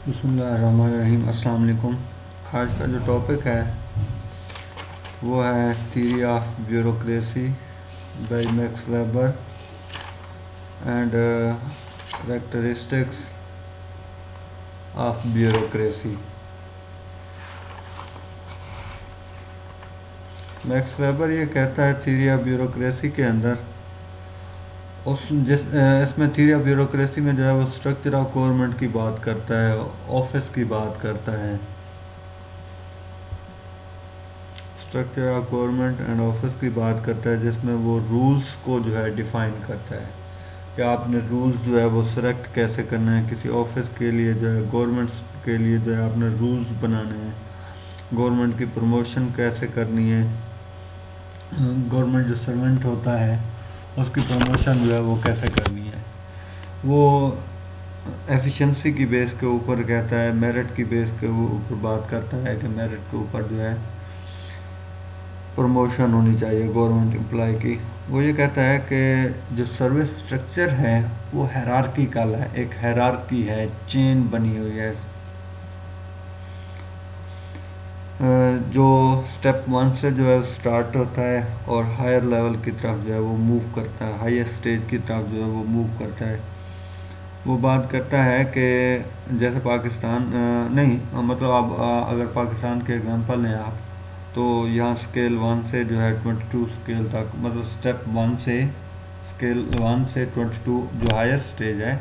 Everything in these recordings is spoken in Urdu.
بسم اللہ الرحمن الرحیم. السلام علیکم. آج کا جو ٹاپک ہے وہ ہے theory of bureaucracy by Max Weber and characteristics of bureaucracy. Max Weber یہ کہتا ہے تھیوری آف بیوروکریسی کے اندر اس میں تھیوری آف بیوروکریسی میں جو ہے وہ اسٹرکچر آف گورنمنٹ کی بات کرتا ہے, آفس کی بات کرتا ہے, structure of government and office کی بات کرتا ہے, جس میں وہ رولز کو جو ہے ڈیفائن کرتا ہے کہ آپ نے رولز جو ہے وہ سلیکٹ کیسے کرنا ہے کسی آفس کے لیے, جو ہے گورنمنٹ کے لیے جو ہے آپ نے رولز بنانے ہیں, گورنمنٹ کی پروموشن کیسے کرنی ہے, گورنمنٹ جو سرونٹ ہوتا ہے اس کی پروموشن جو ہے وہ کیسے کرنی ہے. وہ ایفیشنسی کی بیس کے اوپر کہتا ہے, میرٹ کی بیس کے اوپر بات کرتا ہے کہ میرٹ کے اوپر جو ہے پروموشن ہونی چاہیے گورنمنٹ امپلائی کی. وہ یہ کہتا ہے کہ جو سروس سٹرکچر ہے وہ ہیرارکیکل ہے, ایک ہیرارکی ہے, چین بنی ہوئی ہے, جو سٹیپ 1 سے جو ہے سٹارٹ ہوتا ہے اور ہائر لیول کی طرف جو ہے وہ موو کرتا ہے, ہائی سٹیج کی طرف جو ہے وہ موو کرتا ہے. وہ بات کرتا ہے کہ جیسے پاکستان نہیں مطلب آپ اگر پاکستان کے اگزامپل لیں آپ تو یہاں اسکیل 1 سے جو ہے 22 اسکیل تک, مطلب سٹیپ 1 سے اسکیل 1 سے 22 جو ہائر سٹیج ہے,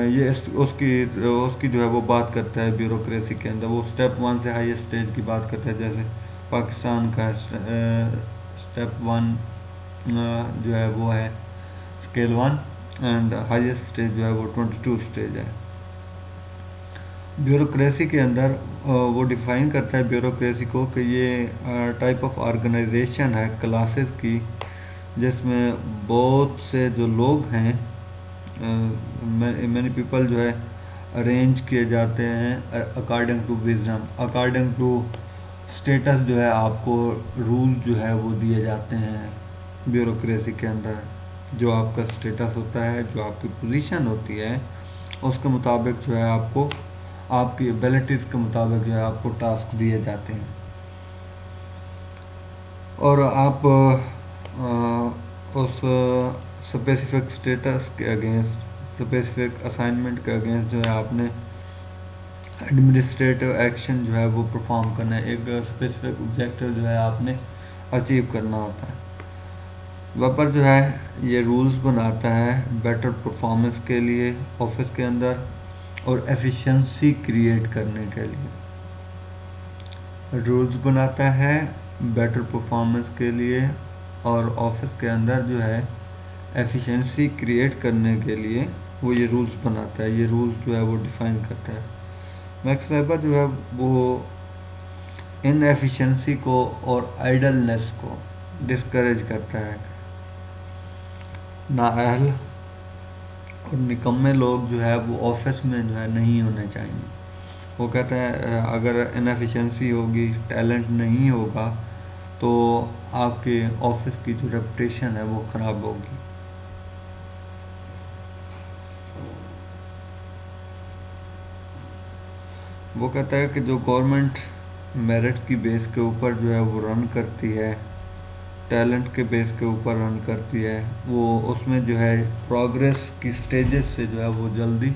یہ اس کی جو ہے وہ بات کرتا ہے بیوروکریسی کے اندر. وہ سٹیپ 1 سے ہائی سٹیج کی بات کرتا ہے, جیسے پاکستان کا سٹیپ 1 جو ہے وہ ہے اسکیل 1 اینڈ ہائیسٹ اسٹیج جو ہے وہ 22 اسٹیج ہے. بیوروکریسی کے اندر وہ ڈیفائن کرتا ہے بیوروکریسی کو کہ یہ ٹائپ آف آرگنائزیشن ہے کلاسز کی, جس میں بہت سے جو لوگ ہیں, مینی پیپل جو ہے ارینج کیے جاتے ہیں according to wisdom, according to status جو ہے آپ کو رول جو ہے وہ دیے جاتے ہیں بیوروکریسی کے اندر. جو آپ کا اسٹیٹس ہوتا ہے, جو آپ کی پوزیشن ہوتی ہے, اس کے مطابق جو ہے آپ کو آپ کی ایبلٹیز کے مطابق جو ہے آپ کو ٹاسک دیے جاتے ہیں, اور آپ اس اسپیسیفک اسٹیٹس کے اگینسٹ, اسپیسیفک اسائنمنٹ کے اگینسٹ جو ہے آپ نے ایڈمنسٹریٹو ایکشن جو ہے وہ پرفارم کرنا ہے, ایک اسپیسیفک آبجیکٹیو جو ہے آپ نے اچیو کرنا ہوتا ہے. ویبر جو ہے یہ رولز بناتا ہے بیٹر پرفارمنس کے لیے آفس کے اندر اور ایفیشنسی کریٹ کرنے کے لیے. رولز بناتا ہے بیٹر پرفارمنس کے لیے اور آفس کے اندر جو ہے ایفیشنسی کریٹ کرنے کے لیے وہ یہ رولز بناتا ہے, یہ رولز جو ہے وہ ڈیفائن کرتا ہے. میکس ویبر جو ہے وہ ان ایفیشنسی کو اور آئیڈلنس کو ڈسکریج کرتا ہے. نااہل اور نکمے لوگ جو ہے وہ آفس میں جو ہے نہیں ہونے چاہیے. وہ کہتا ہے اگر انیفیشنسی ہوگی, ٹیلنٹ نہیں ہوگا تو آپ کے آفس کی جو ریپوٹیشن ہے وہ خراب ہوگی. وہ کہتا ہے کہ جو گورنمنٹ میرٹ کی بیس کے اوپر جو ہے وہ رن کرتی ہے, ٹیلنٹ کے بیس کے اوپر رن کرتی ہے, وہ اس میں جو ہے پروگریس کی سٹیجز سے جو ہے وہ جلدی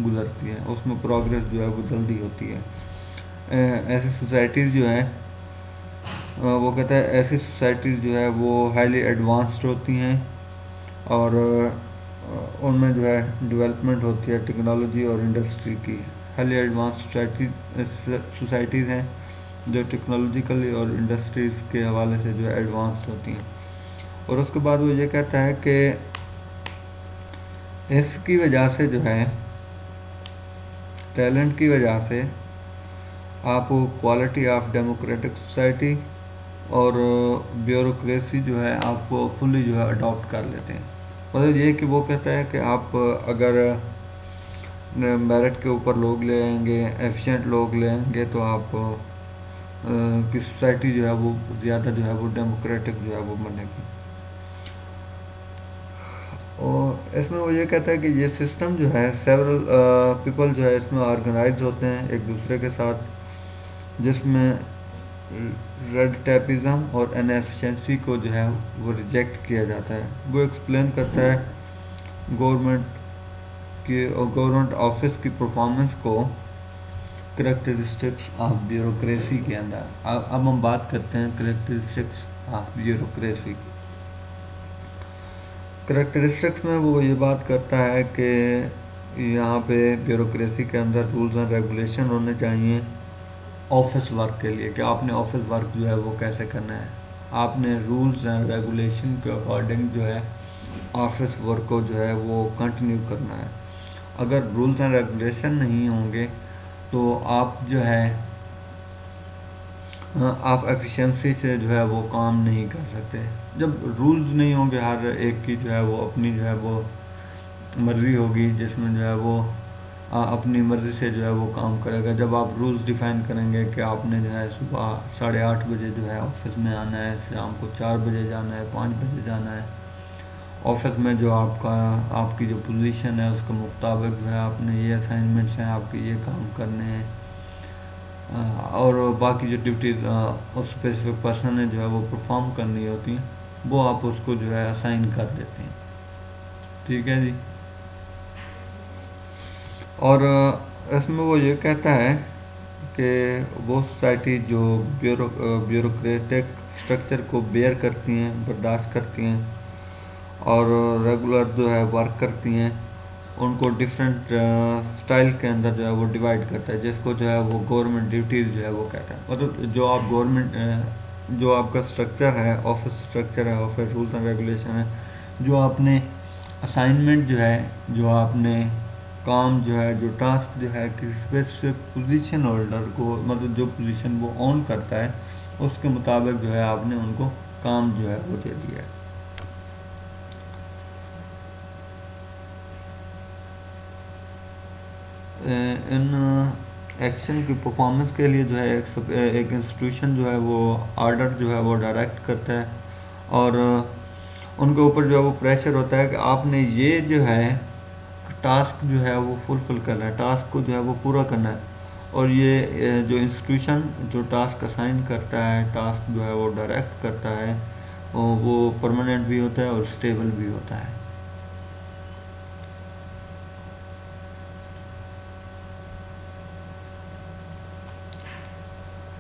گزرتی ہے, اس میں پروگریس جو ہے وہ جلدی ہوتی ہے. ایسی سوسائٹیز جو ہیں وہ کہتا ہے ایسی سوسائٹیز جو ہے وہ ہائیلی ایڈوانسڈ ہوتی ہیں اور ان میں جو ہے ڈیولپمنٹ ہوتی ہے ٹیکنالوجی اور انڈسٹری کی. ہائیلی ایڈوانس سوسائٹیز ہیں جو ٹیکنالوجیکلی اور انڈسٹریز کے حوالے سے جو ہے ایڈوانس ہوتی ہیں. اور اس کے بعد وہ یہ کہتا ہے کہ اس کی وجہ سے جو ہے ٹیلنٹ کی وجہ سے آپ کوالٹی آف ڈیموکریٹک سوسائٹی اور بیوروکریسی جو ہے آپ کو فلی جو ہے اڈاپٹ کر لیتے ہیں. مطلب یہ کہ وہ کہتا ہے کہ آپ اگر میرٹ کے اوپر لوگ لے آئیں گے, ایفیشینٹ لوگ لے آئیں گے, تو آپ کی سوسائٹی جو ہے وہ زیادہ جو ہے وہ ڈیموکریٹک جو ہے وہ بنے گی. اور اس میں وہ یہ کہتا ہے کہ یہ سسٹم جو ہے سیورل پیپل جو ہے اس میں آرگنائز ہوتے ہیں ایک دوسرے کے ساتھ، جس میں ریڈ ٹیپزم اور انیفیشنسی کو جو ہے وہ ریجیکٹ کیا جاتا ہے۔ وہ ایکسپلین کرتا ہے گورنمنٹ کی اور گورنمنٹ آفس کی پرفارمنس کو کریکٹرسٹکس آف بیوروکریسی کے اندر۔ اب ہم بات کرتے ہیں کریکٹرسٹکس آف بیوروکریسی کی۔ کریکٹرسٹکس میں وہ یہ بات کرتا ہے کہ یہاں پہ بیوروکریسی کے اندر رولز اینڈ ریگولیشن ہونے چاہیے آفس ورک کے لیے، کہ آپ نے آفس ورک جو ہے وہ کیسے کرنا ہے، آپ نے رولز اینڈ ریگولیشن کے اکارڈنگ جو ہے آفس ورک کو جو ہے وہ کنٹینیو کرنا ہے۔ اگر رولز اینڈ ریگولیشن نہیں ہوں گے تو آپ جو ہے آپ ایفیشنسی سے جو ہے وہ کام نہیں کر سکتے۔ جب رولز نہیں ہوں گے، ہر ایک کی جو ہے وہ اپنی جو ہے وہ مرضی ہوگی، جس میں جو ہے وہ اپنی مرضی سے جو ہے وہ کام کرے گا۔ جب آپ رولز ڈیفائن کریں گے کہ آپ نے جو ہے صبح 8:30 بجے جو ہے آفس میں آنا ہے، شام کو 4 بجے جانا ہے، 5 بجے جانا ہے، آفس میں جو آپ کی جو پوزیشن ہے اس کے مطابق جو ہے آپ نے یہ اسائنمنٹس ہیں، آپ کے یہ کام کرنے ہیں، اور باقی جو ڈیوٹیز اس اسپیسیفک پرسن نے جو ہے وہ پرفارم کرنی ہوتی ہیں وہ آپ اس کو جو ہے اسائن کر دیتے ہیں۔ ٹھیک ہے جی۔ اور اس میں وہ یہ کہتا ہے کہ وہ سوسائٹی جو بیوروکریٹک اسٹرکچر کو بیئر کرتی ہیں، برداشت کرتی ہیں اور ریگولر جو ہے ورک کرتی ہیں، ان کو ڈفرینٹ اسٹائل کے اندر جو ہے وہ ڈیوائڈ کرتا ہے، جس کو جو ہے وہ گورنمنٹ ڈیوٹیز جو ہے وہ کہتا ہے۔ مطلب جو آپ گورنمنٹ جو آپ کا اسٹرکچر ہے، آفس اسٹرکچر ہے، آفس رولز اینڈ ریگولیشن ہے، جو آپ نے اسائنمنٹ جو ہے، جو آپ نے کام جو ہے، جو ٹاسک جو ہے کسی اسپیسیفک پوزیشن ہولڈر کو، مطلب جو پوزیشن وہ آن کرتا ہے اس کے مطابق جو ہے آپ نے ان کو کام جو ہے وہ دے دیا ہے۔ ان ایکشن کی پرفارمنس کے لیے جو ہے ایک انسٹیٹیوشن جو ہے وہ آرڈر جو ہے وہ ڈائریکٹ کرتا ہے، اور ان کے اوپر جو ہے وہ پریشر ہوتا ہے کہ آپ نے یہ جو ہے ٹاسک جو ہے وہ فلفل کرنا ہے، ٹاسک کو جو ہے وہ پورا کرنا ہے، اور یہ جو انسٹیٹیوشن جو ٹاسک اسائن کرتا ہے، ٹاسک جو ہے وہ ڈائریکٹ کرتا ہے، وہ پرماننٹ بھی ہوتا ہے اور اسٹیبل بھی ہوتا ہے۔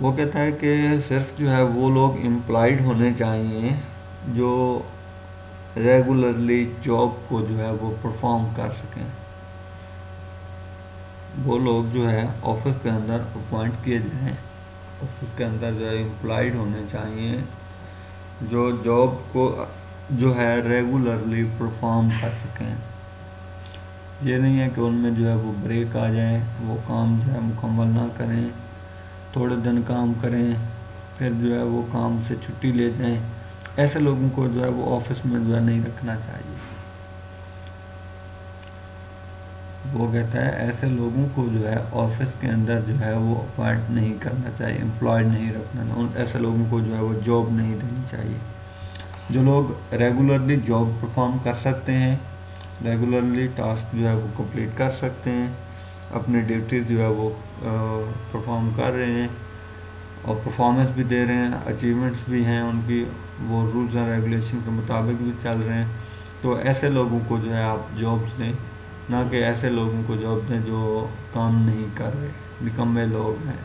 وہ کہتا ہے کہ صرف جو ہے وہ لوگ امپلائڈ ہونے چاہیے جو ریگولرلی جاب کو جو ہے وہ پرفارم کر سکیں۔ وہ لوگ جو ہے آفس کے اندر اپوائنٹ کیے جائیں، آفس کے اندر جو ہے امپلائڈ ہونے چاہیے جو جاب کو جو ہے ریگولرلی پرفارم کر سکیں۔ یہ نہیں ہے کہ ان میں جو ہے وہ بریک آ جائیں، وہ کام جو ہے مکمل نہ کریں، تھوڑے دن کام کریں پھر جو ہے وہ کام سے چھٹی لے جائیں۔ ایسے لوگوں کو جو ہے وہ آفس میں جو ہے نہیں رکھنا چاہیے۔ وہ کہتا ہے ایسے لوگوں کو جو ہے آفس کے اندر جو ہے وہ اپوائنٹ نہیں کرنا چاہیے، امپلائڈ نہیں رکھنا، ایسے لوگوں کو جو ہے وہ جاب نہیں دینی چاہیے۔ جو لوگ ریگولرلی جاب پرفارم کر سکتے ہیں، ریگولرلی ٹاسک جو ہے وہ کمپلیٹ کر سکتے ہیں، اپنی ڈیوٹیز جو ہے وہ پرفارم کر رہے ہیں اور پرفارمنس بھی دے رہے ہیں، اچیومنٹس بھی ہیں ان کی، وہ رولز اینڈ ریگولیشن کے مطابق بھی چل رہے ہیں، تو ایسے لوگوں کو جو ہے آپ جابس دیں، نہ کہ ایسے لوگوں کو جاب دیں جو کام نہیں کر رہے، نکمے لوگ ہیں،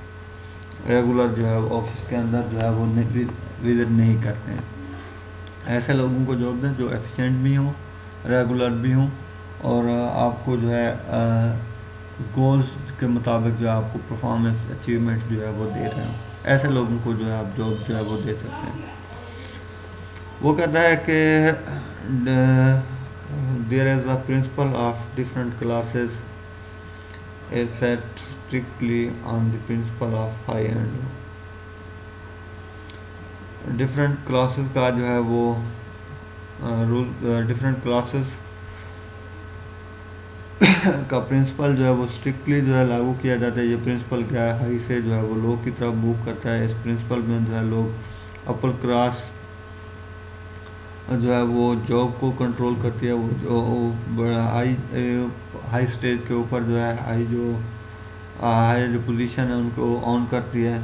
ریگولر جو ہے آفس کے اندر جو ہے وہ وزٹ نہیں کرتے ہیں۔ ایسے لوگوں کو جاب دیں جو ایفیشینٹ بھی ہوں، ریگولر بھی ہوں، اور آپ کو جو ہے گولز کے مطابق جو آپ کو پرفارمنس اچیومنٹ جو ہے وہ دے رہے ہیں، ایسے لوگوں کو جو ہے آپ جاب جو ہے وہ دے سکتے ہیں۔ وہ کہتا ہے کہ there is a principle of different classes is set strictly on the principle of high and low۔ Different classes کا جو ہے وہ رول، ڈفرینٹ کلاسز کا پرنسپل جو ہے وہ اسٹرکٹلی جو ہے لاگو کیا جاتا ہے۔ یہ پرنسپل کیا ہے؟ ہائی سے جو ہے وہ لو کی طرف موو کرتا ہے۔ اس پرنسپل میں جو ہے لوگ اپر کلاس جو ہے وہ جاب کو کنٹرول کرتی ہے، وہ جو بڑا ہائی اسٹیج کے اوپر جو ہے ہائی جو پوزیشن ہے ان کو آن کرتی ہے.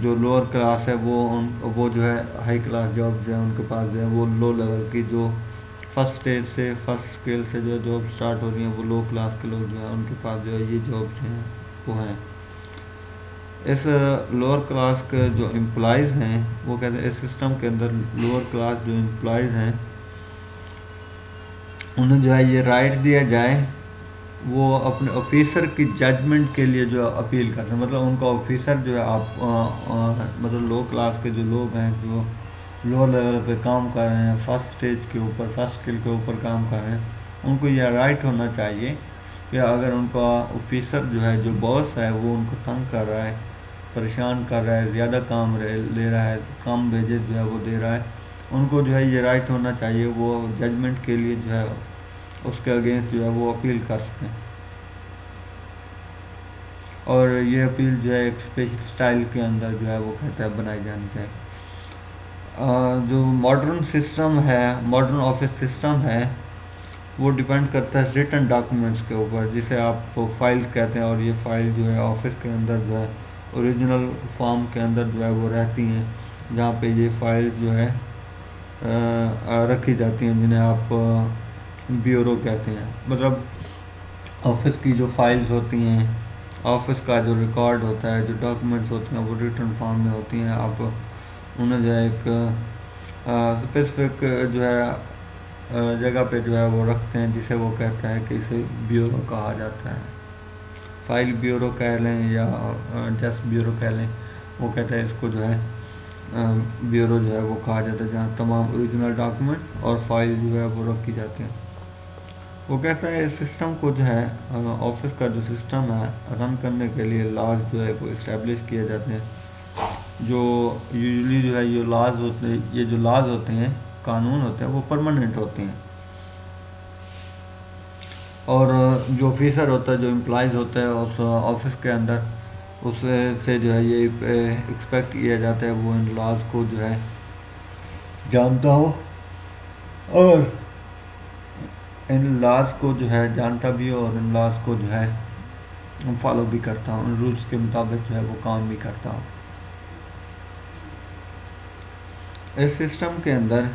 جو لوور کلاس ہے وہ جو ہے ہائی کلاس جاب جو ہے ان کے پاس جو ہے وہ لو لیول کی، جو فرسٹ اسٹیج سے فرسٹ اسکیل سے جو جاب اسٹارٹ ہو رہی ہیں وہ لو کلاس کے لوگ جو ہیں ان کے پاس جو ہے یہ جاب جو ہیں وہ ہیں. اس لوور کلاس کے جو امپلائیز ہیں وہ کہتے ہیں اس سسٹم کے اندر لوور کلاس جو امپلائیز ہیں انہیں جو ہے یہ رائٹ دیا جائے وہ اپنے آفیسر کی ججمنٹ کے لیے جو اپیل کرتے ہیں. مطلب ان کا آفیسر جو ہے مطلب لو کلاس کے جو لوگ ہیں جو لو لیول پہ کام کر رہے ہیں، فرسٹ اسٹیج کے اوپر فرسٹ اسکل کے اوپر کام کر رہے ہیں، ان کو یہ رائٹ ہونا چاہیے کہ اگر ان کا آفیسر جو ہے جو باس ہے وہ ان کو تنگ کر رہا ہے، پریشان کر رہا ہے، زیادہ کام لے رہا ہے، کم ویجز جو ہے وہ دے رہا ہے، ان کو جو ہے یہ رائٹ ہونا چاہیے وہ ججمنٹ کے لیے جو ہے اس کے اگینسٹ جو ہے وہ اپیل کر سکیں. اور یہ اپیل جو ہے ایک اسپیشل اسٹائل کے اندر جو ہے وہ کہتا ہے بنائی جانی چاہیے. جو ماڈرن سسٹم ہے، ماڈرن آفس سسٹم ہے، وہ ڈیپینڈ کرتا ہے ریٹن ڈاکیومنٹس کے اوپر جسے آپ فائل کہتے ہیں. اور یہ فائل جو ہے آفس کے اندر جو ہے اوریجنل فارم کے اندر جو ہے وہ رہتی ہیں، جہاں پہ یہ فائل جو ہے رکھی جاتی ہیں، جنہیں آپ بیورو کہتے ہیں. مطلب آفس کی جو فائلز ہوتی ہیں، آفس کا جو ریکارڈ ہوتا ہے، جو ڈاکیومنٹس ہوتے ہیں وہ ریٹن فارم میں ہوتی ہیں. آپ انہیں جو ہے ایک اسپیسیفک جو ہے جگہ پہ جو ہے وہ رکھتے ہیں جسے وہ کہتا ہے کہ اسے بیورو کہا جاتا ہے. فائل بیورو کہہ لیں یا جسٹ بیورو کہہ لیں، وہ کہتا ہے اس کو جو ہے بیورو جو ہے وہ کہا جاتا ہے جہاں تمام اوریجنل ڈاکیومنٹ اور فائل جو ہے وہ رکھی جاتی ہیں. وہ کہتا ہے اس سسٹم کو جو ہے آفس کا جو سسٹم ہے رن کرنے کے لیے لاز جو ہے وہ اسٹیبلش کیے جاتے ہیں. جو یوزلی جو ہے یہ جو لاز ہوتے ہیں، قانون ہوتے ہیں، وہ پرماننٹ ہوتے ہیں. اور جو آفیسر ہوتا ہے، جو امپلائیز ہوتا ہے اس آفس کے اندر، اس سے جو ہے یہ ایکسپیکٹ کیا جاتا ہے وہ ان لاز کو جو ہے جانتا ہو اور ان لاز کو جو ہے جانتا بھی ہو اور ان لاز کو جو ہے فالو بھی کرتا ہوں، ان رولز کے مطابق جو ہے وہ کام بھی کرتا ہوں. اس سسٹم کے اندر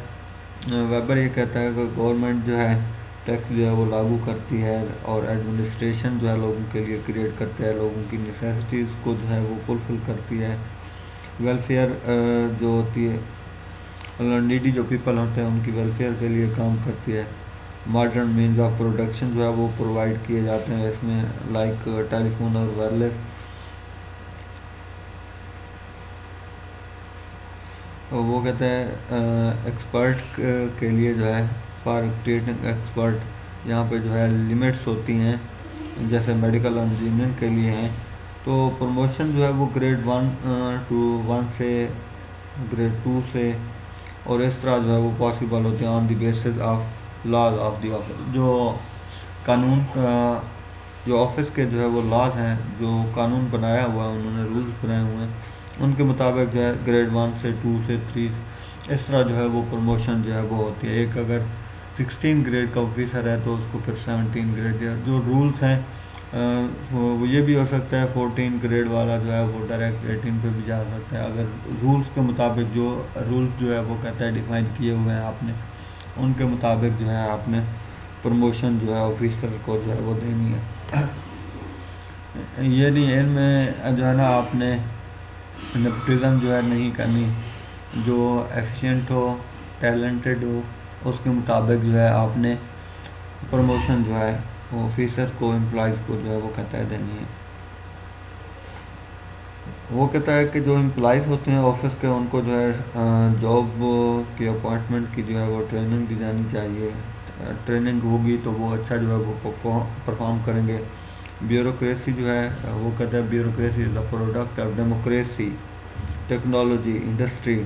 ویبر یہ کہتا ہے کہ گورنمنٹ جو ہے ٹیکس جو ہے وہ لاگو کرتی ہے اور ایڈمنسٹریشن جو ہے لوگوں کے لیے کریٹ کرتا ہے، لوگوں کی نیسیسٹیز کو جو ہے وہ فلفل کرتی ہے. ویلفیئر جو ہوتی ہے، نیڈی جو پیپل ہوتے ہیں ان کی ویلفیئر کے لیے کام کرتی ہے. ماڈرن مینز آف پروڈکشن جو ہے وہ پرووائڈ کیے جاتے ہیں اس میں، لائک ٹیلی فون اور وائرلیس. وہ کہتے ہیں ایکسپرٹ کے لیے جو ہے فار کریٹنگ ایکسپرٹ یہاں پہ جو ہے لمٹس ہوتی ہیں، جیسے میڈیکل انجینئرنگ کے لیے ہیں. تو پروموشن جو ہے وہ گریڈ 1 سے گریڈ 2 سے اور اس طرح جو ہے وہ پاسبل ہوتے ہیں on the basis of laws of the office. جو قانون جو آفس کے جو ہے وہ لاز ہیں، جو قانون بنایا ہوا ہے، انہوں نے رولز بنائے ہوئے ہیں، ان کے مطابق جو ہے گریڈ 1 سے 2 سے 3 اس طرح جو ہے وہ پروموشن جو ہے وہ ہوتی ہے. ایک اگر 16 گریڈ کا آفیسر ہے تو اس کو پھر 17 گریڈ جو رولز ہیں وہ یہ بھی ہو سکتا ہے 14 گریڈ والا جو ہے وہ ڈائریکٹ 18 پہ بھی جا سکتا ہے، اگر رولز کے مطابق جو رولز جو ہے وہ کہتا ہے ڈیفائن کیے ہوئے ہیں آپ نے، ان کے مطابق جو ہے آپ نے پروموشن جو ہے آفیسر کو جو ہے وہ دینی ہے. یہ نہیں ان میں جو ہے نا آپ نے نیپوٹزم جو ہے نہیں کرنی، جو ایفیشینٹ ہو، ٹیلنٹڈ ہو، اس کے مطابق جو ہے آپ نے پروموشن جو ہے وہ آفیسر کو، امپلائیز کو جو ہے وہ کہتا ہے دینی ہے. وہ کہتا ہے کہ جو امپلائیز ہوتے ہیں آفس کے ان کو جو ہے جاب کی اپوائنٹمنٹ کی جو ہے وہ ٹریننگ دی جانی چاہیے. ٹریننگ ہوگی تو وہ اچھا جو ہے وہ پرفارم کریں گے. بیوروکریسی جو ہے وہ کہتا ہے bureaucracy is a product of democracy, technology, industry.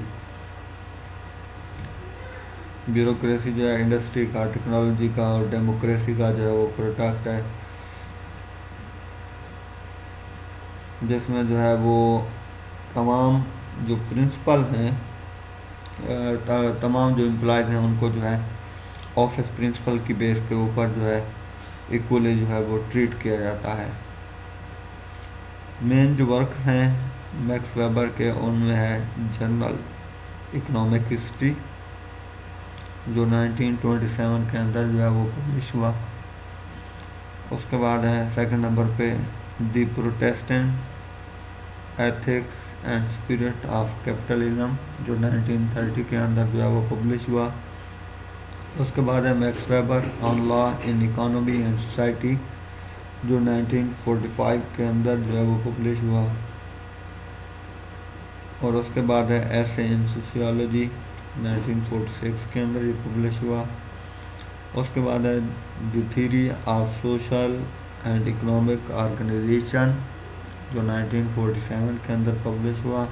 Bureaucracy جو ہے انڈسٹری کا، ٹیکنالوجی کا اور ڈیموکریسی کا جو ہے وہ پروڈکٹ ہے، جس میں جو ہے وہ تمام جو پرنسپل ہیں تمام جو امپلائز ہیں ان کو جو ہے آفس پرنسپل کی بیس کے اوپر جو ہے ایکولی جو ہے وہ ٹریٹ کیا جاتا ہے۔ مین جو ورک ہیں میکس ویبر کے ان میں ہے جنرل اکنامک ہسٹری جو 1927 کے اندر جو ہے وہ پبلش ہوا۔ اس کے بعد ہے سیکنڈ نمبر پہ the Protestant ethics and spirit of capitalism جو 1930 کے اندر جو ہے وہ پبلش ہوا۔ اس کے بعد ہے Max Weber on law in economy and society جو 1945 کے اندر جو ہے وہ پبلش ہوا۔ اور اس کے بعد ہے ایسے ان سوشیالوجی 1946 کے اندر یہ پبلش ہوا۔ اس کے بعد ہے the theory of social and economic organisation جو 1947 کے اندر پبلش ہوا۔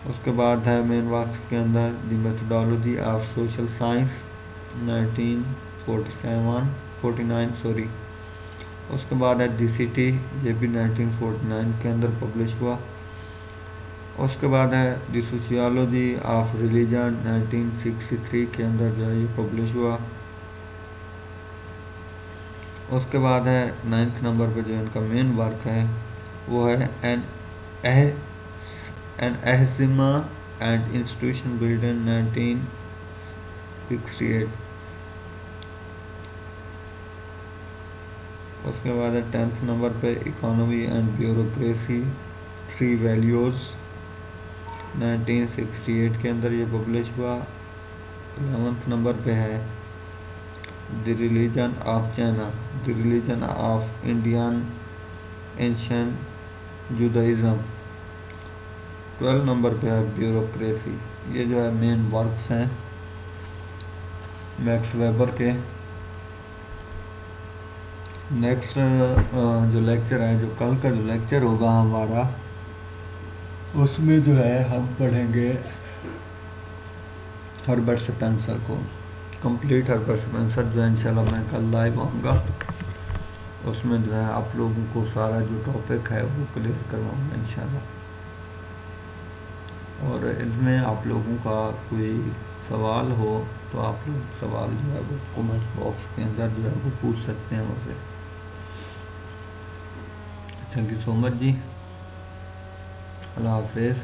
اس کے بعد ہے مین ورکس کے اندر the methodology of social science 1949 اس کے بعد ہے دی سٹی یہ بھی 1949 کے اندر پبلش ہوا۔ اس کے بعد ہے دی سوشیالوجی آف ریلیجن 1963 کے اندر جو ہے یہ پبلش ہوا۔ اس کے بعد ہے 9 نمبر پہ جو ان کا مین ورک ہے وہ ہے این اہزمہ اینڈ انسٹیٹیوشن بلڈنگ 1968۔ اس کے بعد ہے 10 نمبر پہ اکانومی اینڈ بیوروکریسی 3 ویلیوز 1968 کے اندر یہ پبلش ہوا۔ 11 نمبر پہ ہے the religion of China the religion of Indian ancient Judaism. 12 number پہ ہے بیوروکریسی۔ یہ جو ہے مین ورکس ہیں میکس ویبر کے۔ نیکسٹ جو لیکچر ہے جو کل کا جو لیکچر ہوگا ہمارا اس میں جو ہے ہم پڑھیں گے ہربرٹ سپینسر کو کمپلیٹ ہربرٹ سپینسر جو ہے انشاءاللہ میں کل لائیو آؤں گا۔ اس میں جو ہے آپ لوگوں کو سارا جو ٹاپک ہے وہ کلیئر کرواؤں گا انشاءاللہ۔ اور اس میں آپ لوگوں کا کوئی سوال ہو تو آپ لوگ سوال جو ہے وہ کمنٹ باکس کے اندر جو ہے وہ پوچھ سکتے ہیں مجھ سے۔ تھینک یو سو مچ جی، اللہ حافظ۔